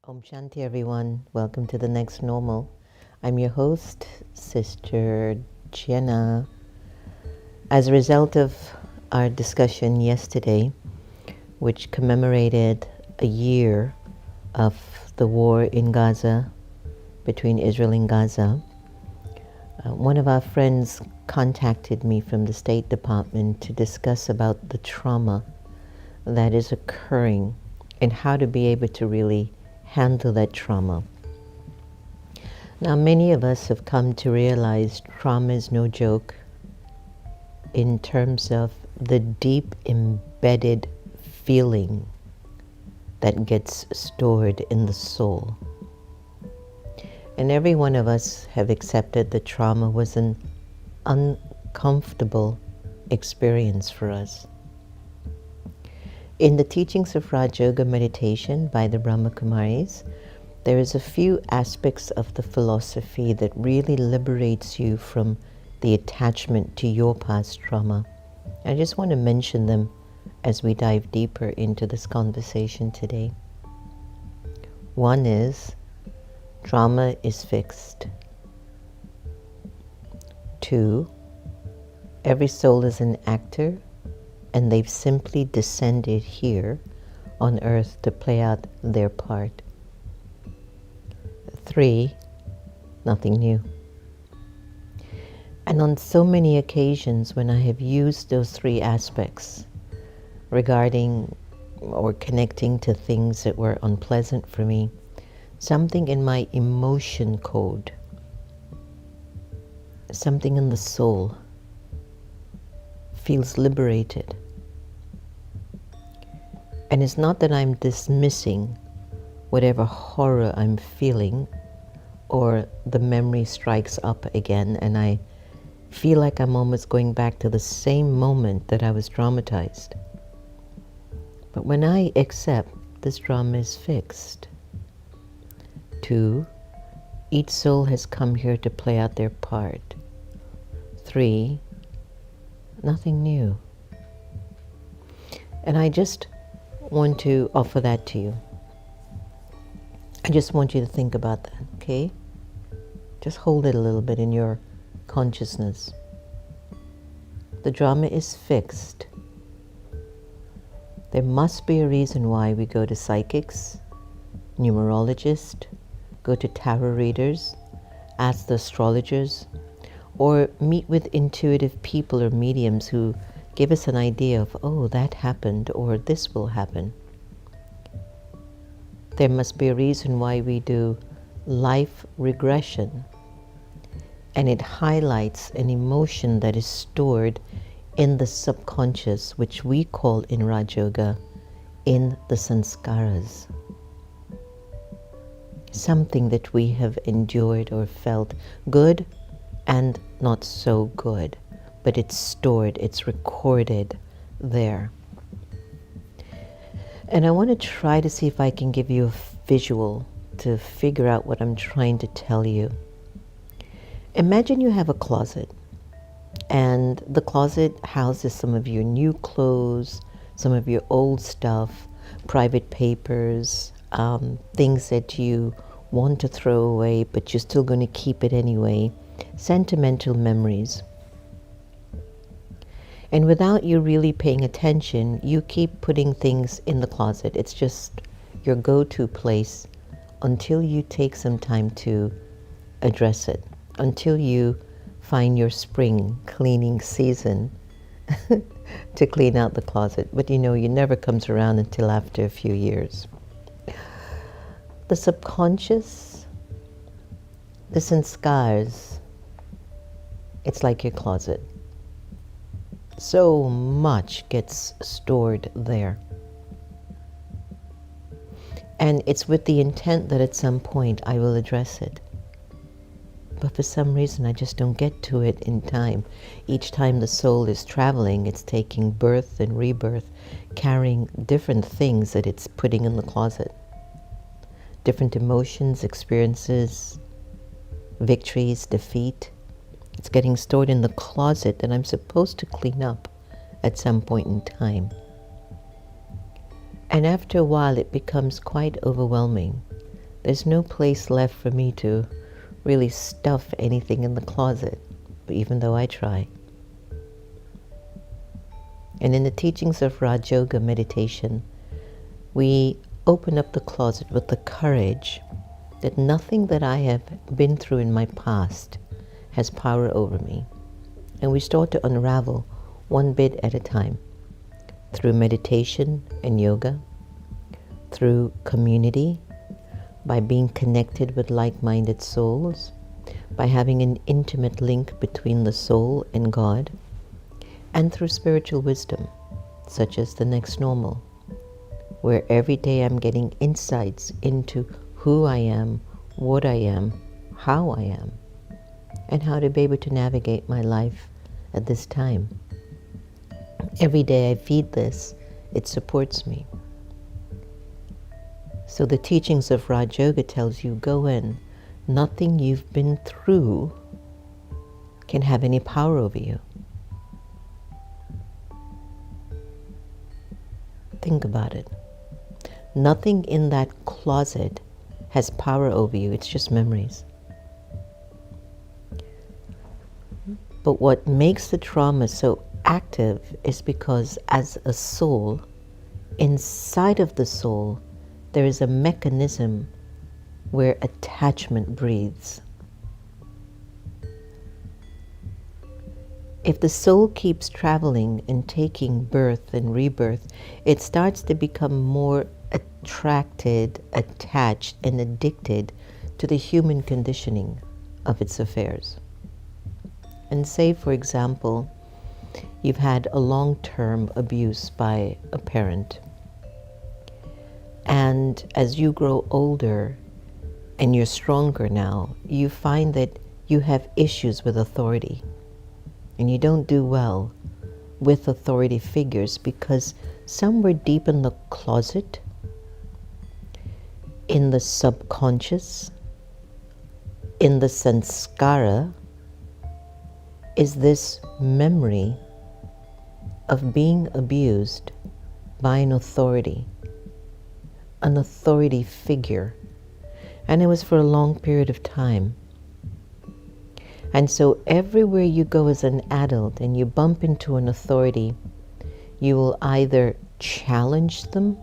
Om Shanti, everyone. Welcome to the next normal. I'm your host, Sister Jenna. As a result of our discussion yesterday, which commemorated a year of the war in Gaza, between Israel and Gaza, one of our friends contacted me from the State Department to discuss about the trauma that is occurring and how to be able to really handle that trauma. Now, many of us have come to realize trauma is no joke in terms of the deep embedded feeling that gets stored in the soul. And every one of us have accepted that trauma was an uncomfortable experience for us. In the teachings of Raj Yoga meditation by the Brahma Kumaris, there is a few aspects of the philosophy that really liberates you from the attachment to your past trauma. I just want to mention them as we dive deeper into this conversation today. One is, trauma is fixed. 2, every soul is an actor, and they've simply descended here on earth to play out their part. 3, nothing new. And on so many occasions when I have used those 3 aspects regarding or connecting to things that were unpleasant for me, something in my emotion code, something in the soul feels liberated. And it's not that I'm dismissing whatever horror I'm feeling or the memory strikes up again and I feel like I'm almost going back to the same moment that I was traumatized. But when I accept this trauma is fixed. 2, each soul has come here to play out their part. 3, nothing new. And I just want to offer that to you. I just want you to think about that, okay? Just hold it a little bit in your consciousness. The drama is fixed. There must be a reason why we go to psychics, numerologists, go to tarot readers, ask the astrologers, or meet with intuitive people or mediums who give us an idea of, oh, that happened, or this will happen. There must be a reason why we do life regression, and it highlights an emotion that is stored in the subconscious, which we call in Raj Yoga, in the sanskaras. Something that we have endured or felt good and not so good, but it's stored, it's recorded there. And I want to try to see if I can give you a visual to figure out what I'm trying to tell you. Imagine you have a closet, and the closet houses some of your new clothes, some of your old stuff, private papers, things that you want to throw away, but you're still going to keep it anyway, sentimental memories. And without you really paying attention, you keep putting things in the closet. It's just your go-to place until you take some time to address it, until you find your spring cleaning season to clean out the closet. But you know, it never comes around until after a few years. The subconscious, the sanskars, it's like your closet. So much gets stored there. And it's with the intent that at some point I will address it. But for some reason I just don't get to it in time. Each time the soul is traveling, it's taking birth and rebirth, carrying different things that it's putting in the closet. Different emotions, experiences, victories, defeat. It's getting stored in the closet that I'm supposed to clean up at some point in time. And after a while, it becomes quite overwhelming. There's no place left for me to really stuff anything in the closet, even though I try. And in the teachings of Raj Yoga meditation, we open up the closet with the courage that nothing that I have been through in my past has power over me. And we start to unravel one bit at a time through meditation and yoga, through community, by being connected with like-minded souls, by having an intimate link between the soul and God, and through spiritual wisdom, such as the Next Normal, where every day I'm getting insights into who I am, what I am, how I am, and how to be able to navigate my life at this time. Every day I feed this, it supports me. So the teachings of Raj Yoga tells you, go in. Nothing you've been through can have any power over you. Think about it. Nothing in that closet has power over you. It's just memories. But what makes the trauma so active is because as a soul, inside of the soul, there is a mechanism where attachment breathes. If the soul keeps traveling and taking birth and rebirth, it starts to become more attracted, attached, and addicted to the human conditioning of its affairs. And say, for example, you've had a long-term abuse by a parent. And as you grow older and you're stronger now, you find that you have issues with authority. And you don't do well with authority figures because somewhere deep in the closet, in the subconscious, in the sanskara, is this memory of being abused by an authority figure. And it was for a long period of time. And so everywhere you go as an adult and you bump into an authority, you will either challenge them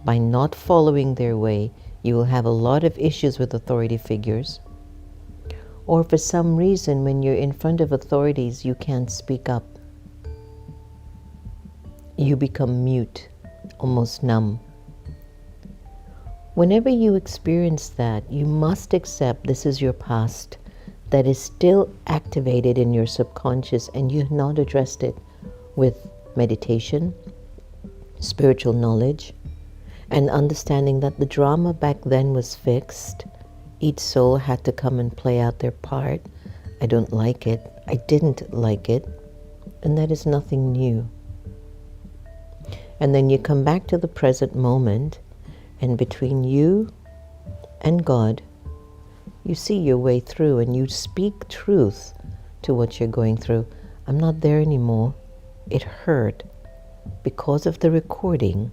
by not following their way. You will have a lot of issues with authority figures. Or for some reason, when you're in front of authorities, you can't speak up. You become mute, almost numb. Whenever you experience that, you must accept this is your past that is still activated in your subconscious, and you have not addressed it with meditation, spiritual knowledge, and understanding that the drama back then was fixed. Each soul had to come and play out their part. I don't like it. I didn't like it. And that is nothing new. And then you come back to the present moment, and between you and God, you see your way through and you speak truth to what you're going through. I'm not there anymore. It hurt. Because of the recording,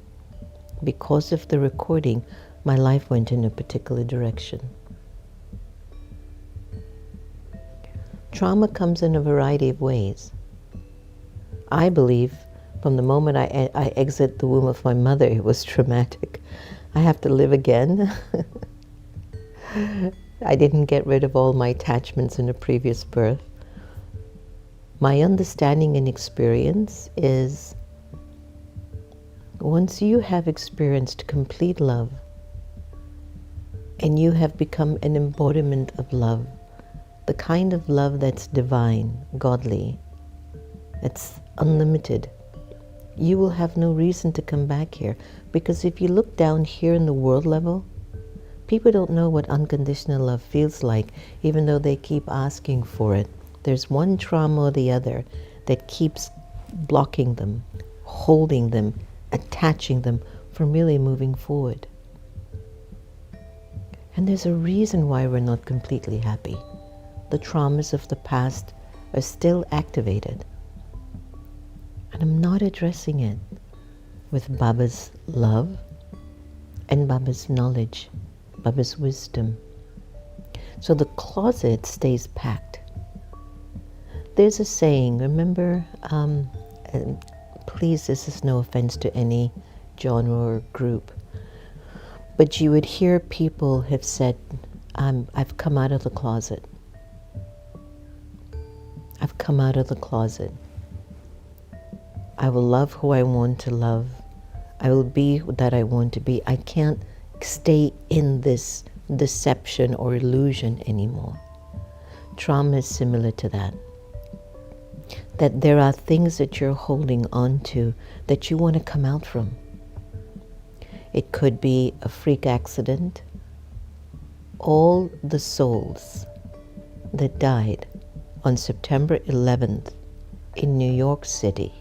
my life went in a particular direction. Trauma comes in a variety of ways. I believe from the moment I exit the womb of my mother, it was traumatic. I have to live again. I didn't get rid of all my attachments in a previous birth. My understanding and experience is once you have experienced complete love and you have become an embodiment of love, the kind of love that's divine, godly, that's unlimited, you will have no reason to come back here. Because if you look down here in the world level, people don't know what unconditional love feels like, even though they keep asking for it. There's one trauma or the other that keeps blocking them, holding them, attaching them from really moving forward. And there's a reason why we're not completely happy. The traumas of the past are still activated. And I'm not addressing it with Baba's love and Baba's knowledge of His wisdom. So the closet stays packed. There's a saying, remember, and please, this is no offense to any genre or group, but you would hear people have said, I've come out of the closet. I've come out of the closet. I will love who I want to love. I will be that I want to be. I can't stay in this deception or illusion anymore. Trauma is similar to that. That there are things that you're holding on to that you want to come out from. It could be a freak accident. All the souls that died on September 11th in New York City,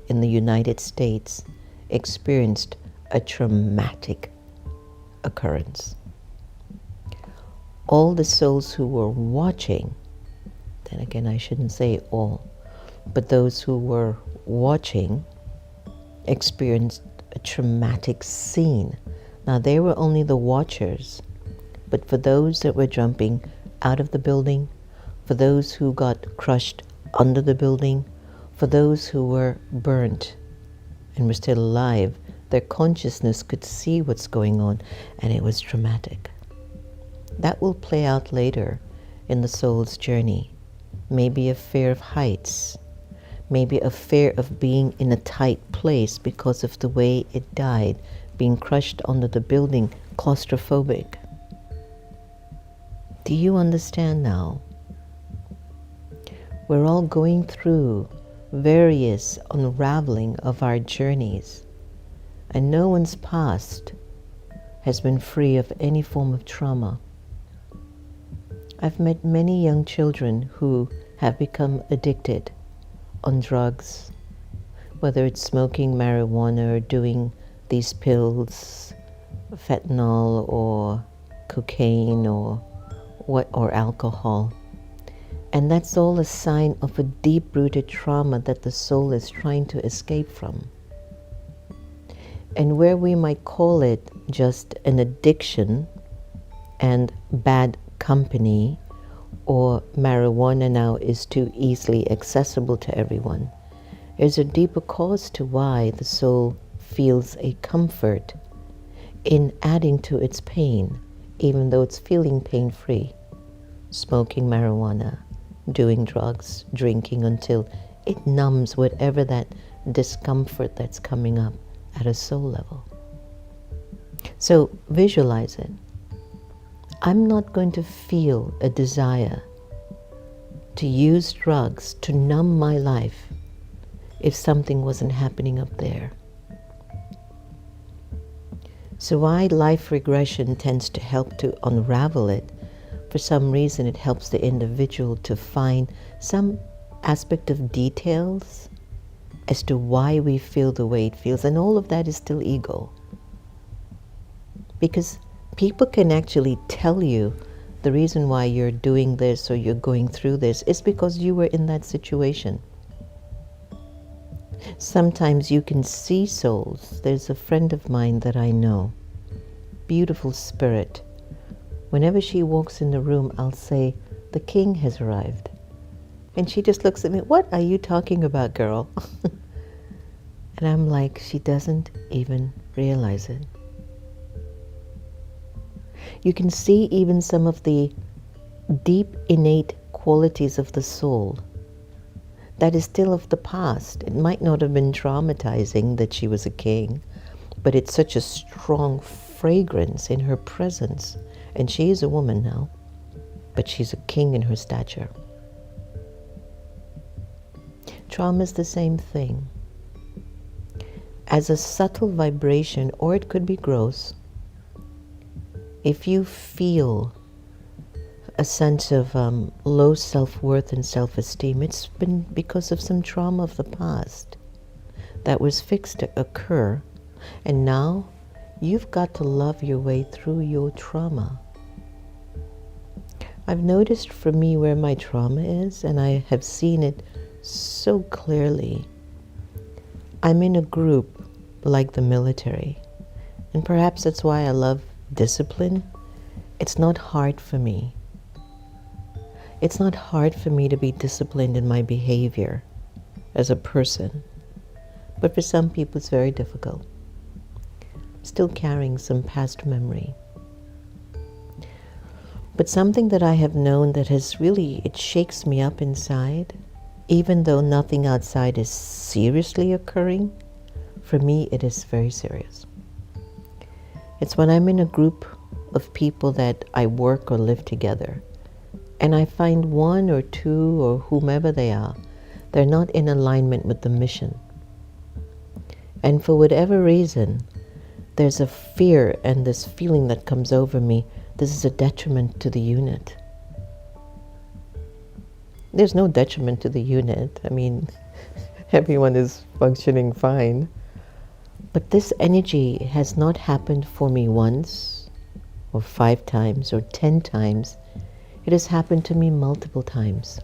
in the United States, experienced a traumatic occurrence. All the souls who were watching, then again I shouldn't say all, but those who were watching experienced a traumatic scene. Now they were only the watchers, but for those that were jumping out of the building, for those who got crushed under the building, for those who were burnt and were still alive, their consciousness could see what's going on, and it was traumatic. That will play out later in the soul's journey. Maybe a fear of heights, maybe a fear of being in a tight place because of the way it died, being crushed under the building, claustrophobic. Do you understand now? We're all going through various unraveling of our journeys, and no one's past has been free of any form of trauma. I've met many young children who have become addicted on drugs, whether it's smoking marijuana or doing these pills, fentanyl or cocaine or alcohol. And that's all a sign of a deep-rooted trauma that the soul is trying to escape from. And where we might call it just an addiction and bad company, or marijuana now is too easily accessible to everyone, there's a deeper cause to why the soul feels a comfort in adding to its pain, even though it's feeling pain-free. Smoking marijuana, doing drugs, drinking until it numbs whatever that discomfort that's coming up at a soul level. So visualize it. I'm not going to feel a desire to use drugs to numb my life if something wasn't happening up there. So why life regression tends to help to unravel it, for some reason it helps the individual to find some aspect of details as to why we feel the way it feels, and all of that is still ego. Because people can actually tell you the reason why you're doing this or you're going through this is because you were in that situation. Sometimes you can see souls. There's a friend of mine that I know, beautiful spirit. Whenever she walks in the room, I'll say, the king has arrived. And she just looks at me, what are you talking about, girl? And I'm like, she doesn't even realize it. You can see even some of the deep innate qualities of the soul that is still of the past. It might not have been traumatizing that she was a king, but it's such a strong fragrance in her presence. And she is a woman now, but she's a king in her stature. Trauma is the same thing. As a subtle vibration, or it could be gross, if you feel a sense of low self-worth and self-esteem, it's been because of some trauma of the past that was fixed to occur, and now you've got to love your way through your trauma. I've noticed for me where my trauma is, and I have seen it so clearly. I'm in a group like the military, and perhaps that's why I love discipline, It's not hard for me. It's not hard for me to be disciplined in my behavior as a person. But for some people, it's very difficult. Still carrying some past memory. But something that I have known that has really, it shakes me up inside, even though nothing outside is seriously occurring, for me it is very serious. It's when I'm in a group of people that I work or live together, and I find one or two or whomever they are, they're not in alignment with the mission. And for whatever reason, there's a fear and this feeling that comes over me, this is a detriment to the unit. There's no detriment to the unit. I mean, everyone is functioning fine. But this energy has not happened for me once, or 5 times, or 10 times. It has happened to me multiple times,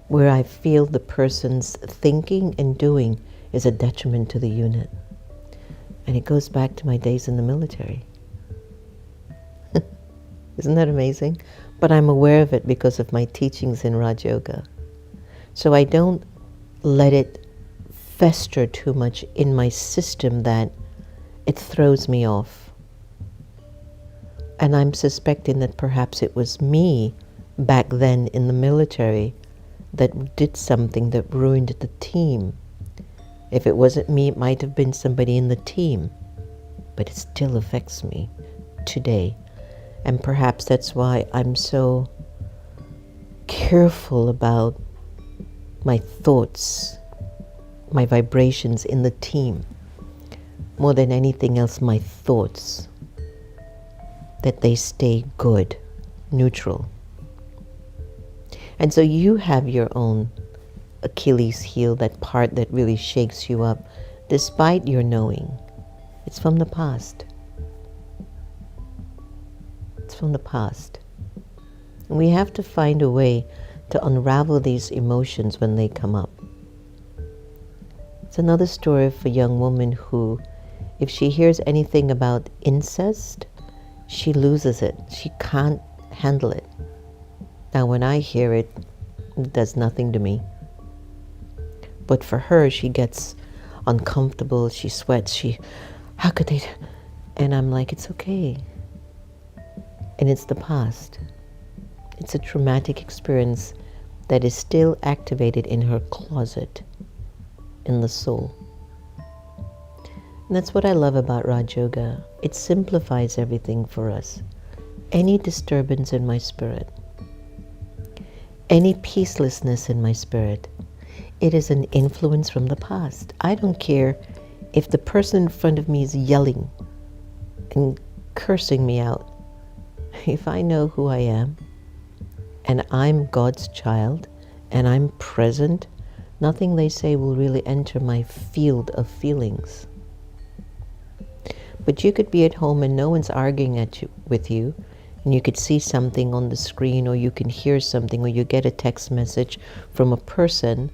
where I feel the person's thinking and doing is a detriment to the unit. And it goes back to my days in the military. Isn't that amazing? But I'm aware of it because of my teachings in Raj Yoga. So I don't let it fester too much in my system that it throws me off. And I'm suspecting that perhaps it was me back then in the military that did something that ruined the team. If it wasn't me, it might have been somebody in the team, but it still affects me today. And perhaps that's why I'm so careful about my thoughts, my vibrations in the team. More than anything else, my thoughts, that they stay good, neutral. And so you have your own Achilles heel, that part that really shakes you up, despite your knowing. It's from the past. It's from the past. And we have to find a way to unravel these emotions when they come up. It's another story of a young woman who, if she hears anything about incest, she loses it. She can't handle it. Now, when I hear it, it does nothing to me. But for her, she gets uncomfortable, she sweats, how could they? And I'm like, it's okay. And it's the past. It's a traumatic experience that is still activated in her closet, in the soul. And that's what I love about Raj Yoga. It simplifies everything for us. Any disturbance in my spirit, any peacelessness in my spirit, it is an influence from the past. I don't care if the person in front of me is yelling and cursing me out. If I know who I am, and I'm God's child, and I'm present, nothing they say will really enter my field of feelings. But you could be at home and no one's arguing with you, and you could see something on the screen, or you can hear something, or you get a text message from a person,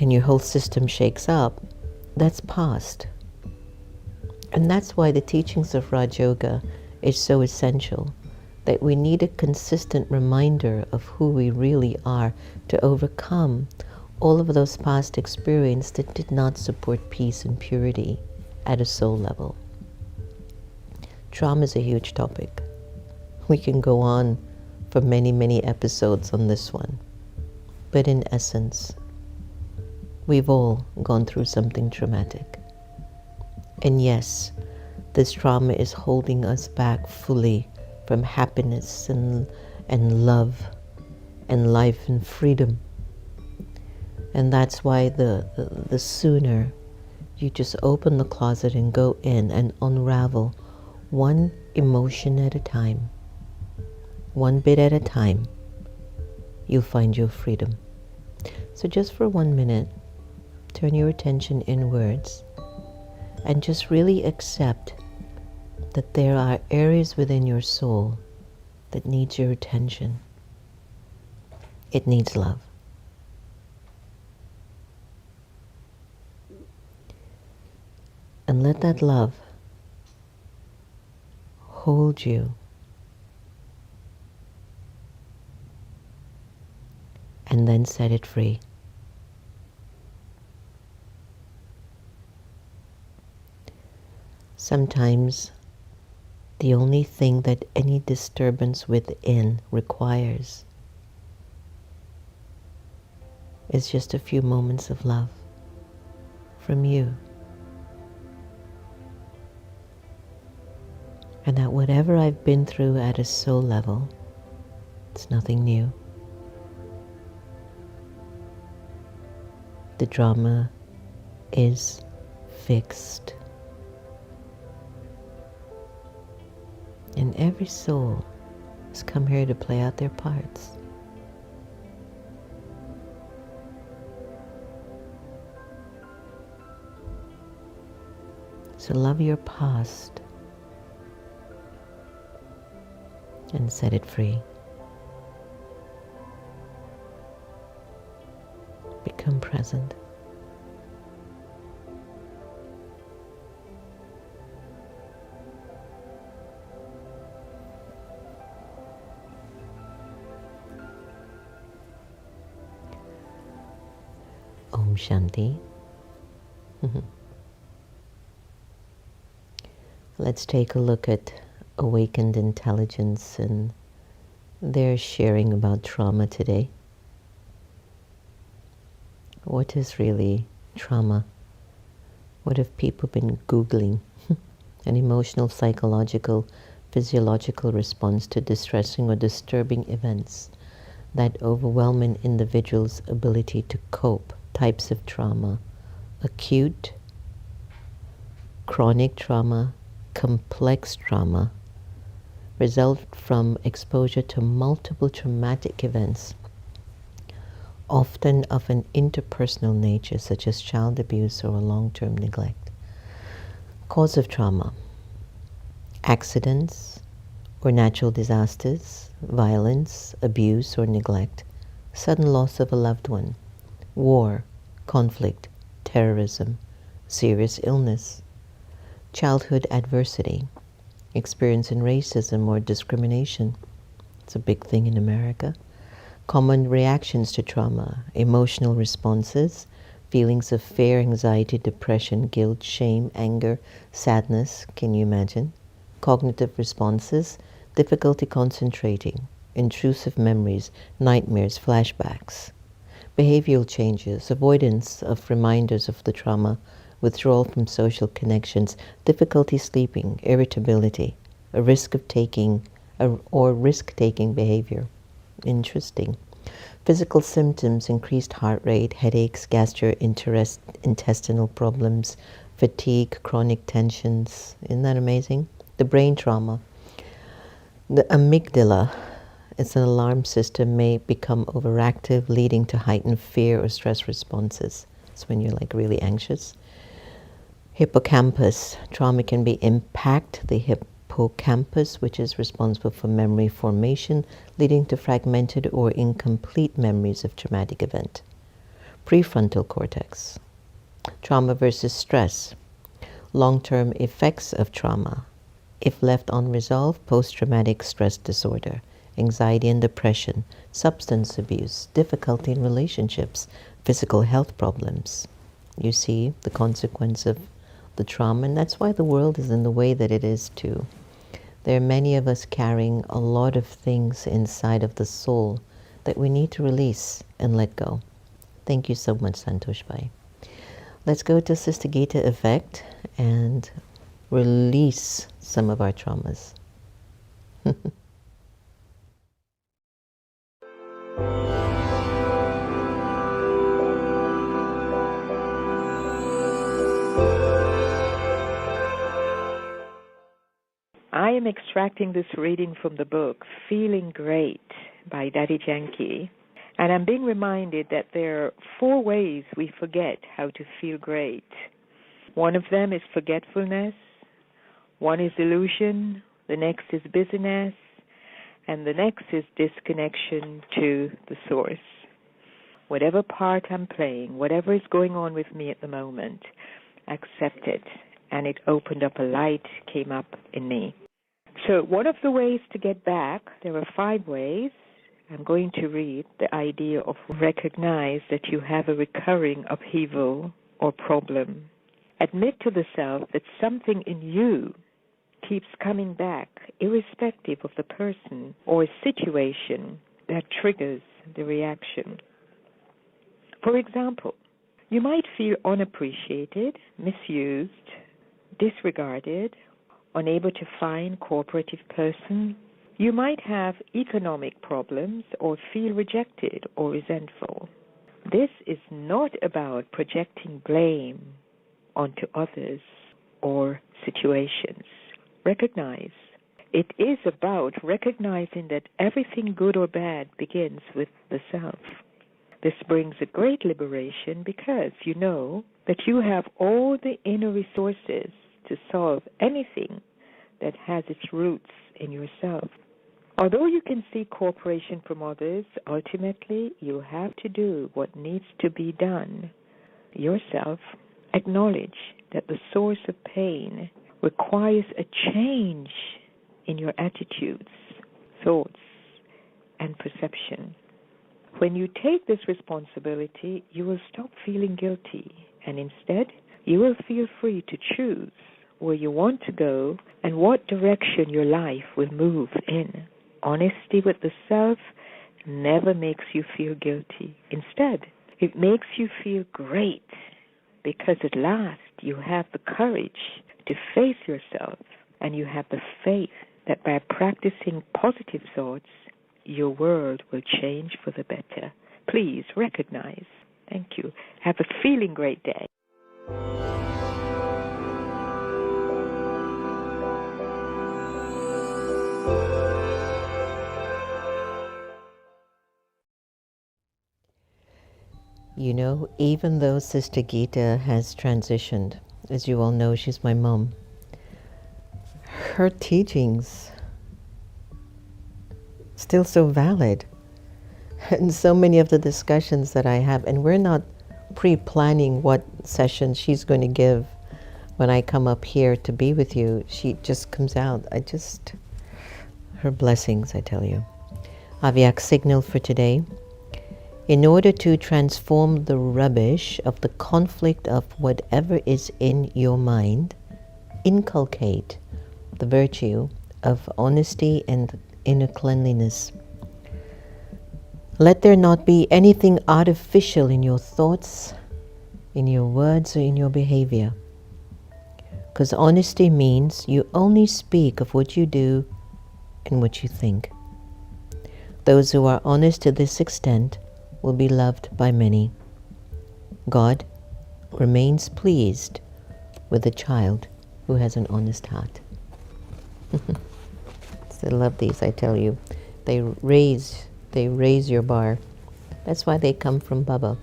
and your whole system shakes up. That's past. And that's why the teachings of Raj Yoga is so essential, that we need a consistent reminder of who we really are to overcome all of those past experiences that did not support peace and purity at a soul level. Trauma is a huge topic. We can go on for many, many episodes on this one. But in essence, we've all gone through something traumatic. And yes, this trauma is holding us back fully from happiness and love and life and freedom. And that's why the sooner you just open the closet and go in and unravel one emotion at a time, one bit at a time, you'll find your freedom. So just for 1 minute, turn your attention inwards and just really accept that there are areas within your soul that needs your attention. It needs love. And let that love hold you, and then set it free. Sometimes the only thing that any disturbance within requires is just a few moments of love from you. And that whatever I've been through at a soul level, it's nothing new. The drama is fixed. And every soul has come here to play out their parts. So love your past and set it free. Become present. Om Shanti. Let's take a look at awakened intelligence and their sharing about trauma today. What is really trauma? What have people been Googling? An emotional, psychological, physiological response to distressing or disturbing events that overwhelm an individual's ability to cope. Types of trauma: acute, chronic trauma, complex trauma, result from exposure to multiple traumatic events, often of an interpersonal nature, such as child abuse or long-term neglect. Cause of trauma: accidents or natural disasters, violence, abuse or neglect, sudden loss of a loved one, war, conflict, terrorism, serious illness, childhood adversity, experience in racism or discrimination. It's a big thing in America. Common reactions to trauma: emotional responses, feelings of fear, anxiety, depression, guilt, shame, anger, sadness. Can you imagine? Cognitive responses: difficulty concentrating, intrusive memories, nightmares, flashbacks. Behavioral changes: avoidance of reminders of the trauma, withdrawal from social connections, difficulty sleeping, irritability, a risk of taking or risk-taking behavior. Interesting. Physical symptoms: increased heart rate, headaches, gastrointestinal problems, fatigue, chronic tensions. Isn't that amazing? The brain trauma: the amygdala, it's an alarm system, may become overactive, leading to heightened fear or stress responses. It's when you're like really anxious. Hippocampus, trauma can be impact the hippocampus, which is responsible for memory formation, leading to fragmented or incomplete memories of traumatic event. Prefrontal cortex, trauma versus stress, long-term effects of trauma. If left unresolved, post-traumatic stress disorder, anxiety and depression, substance abuse, difficulty in relationships, physical health problems. You see the consequence of the trauma, and that's why the world is in the way that it is too. There are many of us carrying a lot of things inside of the soul that we need to release and let go. Thank you so much, Santosh Bhai. Let's go to Sister Gita effect and release some of our traumas. I am extracting this reading from the book Feeling Great by Daddy Yankee, and I'm being reminded that there are 4 ways we forget how to feel great. One of them is forgetfulness, one is illusion, the next is busyness, and the next is disconnection to the source. Whatever part I'm playing, whatever is going on with me at the moment, accept it, and it opened up a light, came up in me. So one of the ways to get back, there are 5 ways. I'm going to read the idea of recognize that you have a recurring upheaval or problem. Admit to the self that something in you keeps coming back, irrespective of the person or situation that triggers the reaction. For example, you might feel unappreciated, misused, disregarded, unable to find cooperative person. You might have economic problems or feel rejected or resentful. This is not about projecting blame onto others or situations. Recognize. It is about recognizing that everything good or bad begins with the self. This brings a great liberation because you know that you have all the inner resources to solve anything that has its roots in yourself. Although you can seek cooperation from others, ultimately you have to do what needs to be done yourself. Acknowledge that the source of pain requires a change in your attitudes, thoughts, and perception. When you take this responsibility, you will stop feeling guilty, and instead, you will feel free to choose where you want to go and what direction your life will move in. Honesty with the self never makes you feel guilty. Instead, it makes you feel great because at last you have the courage to face yourself, and you have the faith that by practicing positive thoughts, your world will change for the better. Please recognize. Thank you. Have a feeling great day. You know, even though Sister Gita has transitioned, as you all know, she's my mom, her teachings still so valid. And so many of the discussions that I have, and we're not pre-planning what session she's going to give when I come up here to be with you. She just comes out. Her blessings, I tell you. Avyak signal for today. In order to transform the rubbish of the conflict of whatever is in your mind, inculcate the virtue of honesty and inner cleanliness. Let there not be anything artificial in your thoughts, in your words, or in your behavior. Because honesty means you only speak of what you do and what you think. Those who are honest to this extent will be loved by many. God remains pleased with a child who has an honest heart. I love these, I tell you. They raise your bar. That's why they come from Baba.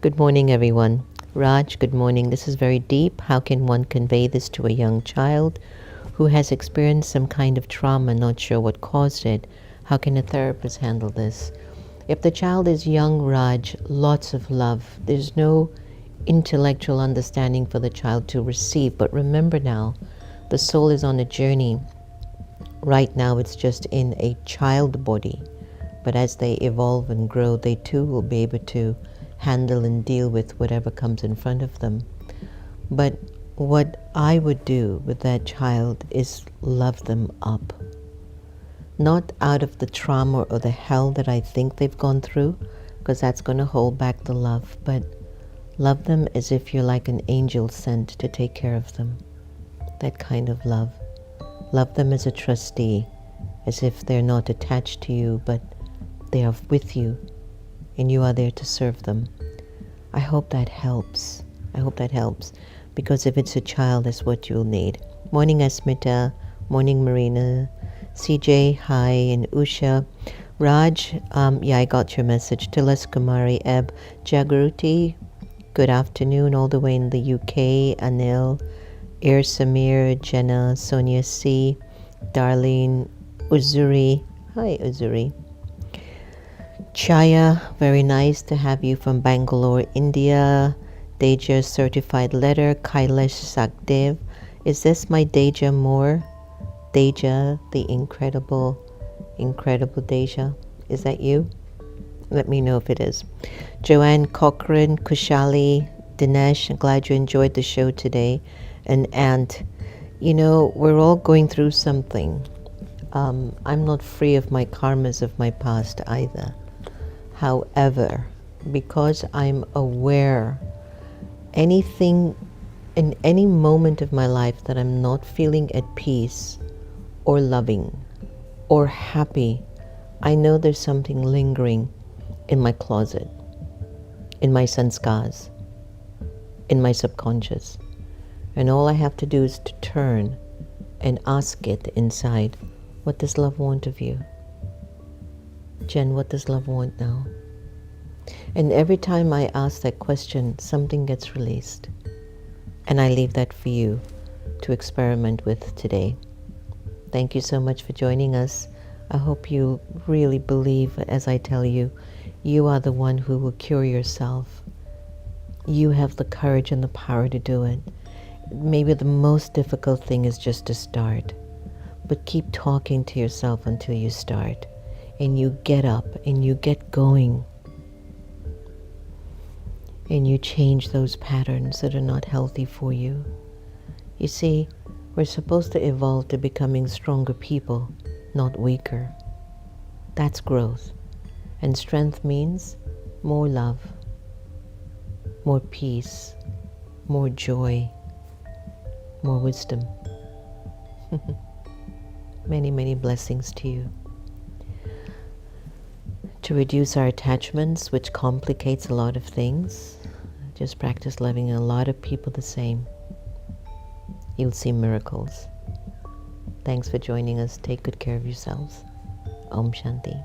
Good morning, everyone. Raj, good morning. This is very deep. How can one convey this to a young child who has experienced some kind of trauma, not sure what caused it? How can a therapist handle this? If the child is young, Raj, lots of love. There's no intellectual understanding for the child to receive. But remember now, the soul is on a journey. Right now it's just in a child body. But as they evolve and grow, they too will be able to handle and deal with whatever comes in front of them. But what I would do with that child is love them up. Not out of the trauma or the hell that I think they've gone through, because that's going to hold back the love, but love them as if you're like an angel sent to take care of them. That kind of love. Love them as a trustee, as if they're not attached to you, but they are with you, and you are there to serve them. I hope that helps. I hope that helps, because if it's a child, that's what you'll need. Morning, Asmita. Morning, Marina. CJ, hi, and Usha. Raj, I got your message. Tilas Kumari, Eb, Jagruti, good afternoon, all the way in the UK. Anil, Samir, Jenna, Sonia C, Darlene, Uzuri, hi Uzuri. Chaya, very nice to have you from Bangalore, India. Deja certified letter, Kailash Sakdev. Is this my Deja Moore? Deja, the incredible Deja. Is that you? Let me know if it is. Joanne Cochran, Kushali, Dinesh, I'm glad you enjoyed the show today. And Ant, we're all going through something. I'm not free of my karmas of my past either. However, because I'm aware, anything in any moment of my life that I'm not feeling at peace or loving or happy, I know there's something lingering in my closet, in my sanskars, in my subconscious. And all I have to do is to turn and ask it inside, what does love want of you? Jen, what does love want now? And every time I ask that question, something gets released. And I leave that for you to experiment with today. Thank you so much for joining us. I hope you really believe, as I tell you, you are the one who will cure yourself. You have the courage and the power to do it. Maybe the most difficult thing is just to start. But keep talking to yourself until you start. And you get up and you get going. And you change those patterns that are not healthy for you. You see, we're supposed to evolve to becoming stronger people, not weaker. That's growth. And strength means more love, more peace, more joy, more wisdom. Many, many blessings to you. To reduce our attachments, which complicates a lot of things, just practice loving a lot of people the same. You'll see miracles. Thanks for joining us. Take good care of yourselves. Om Shanti.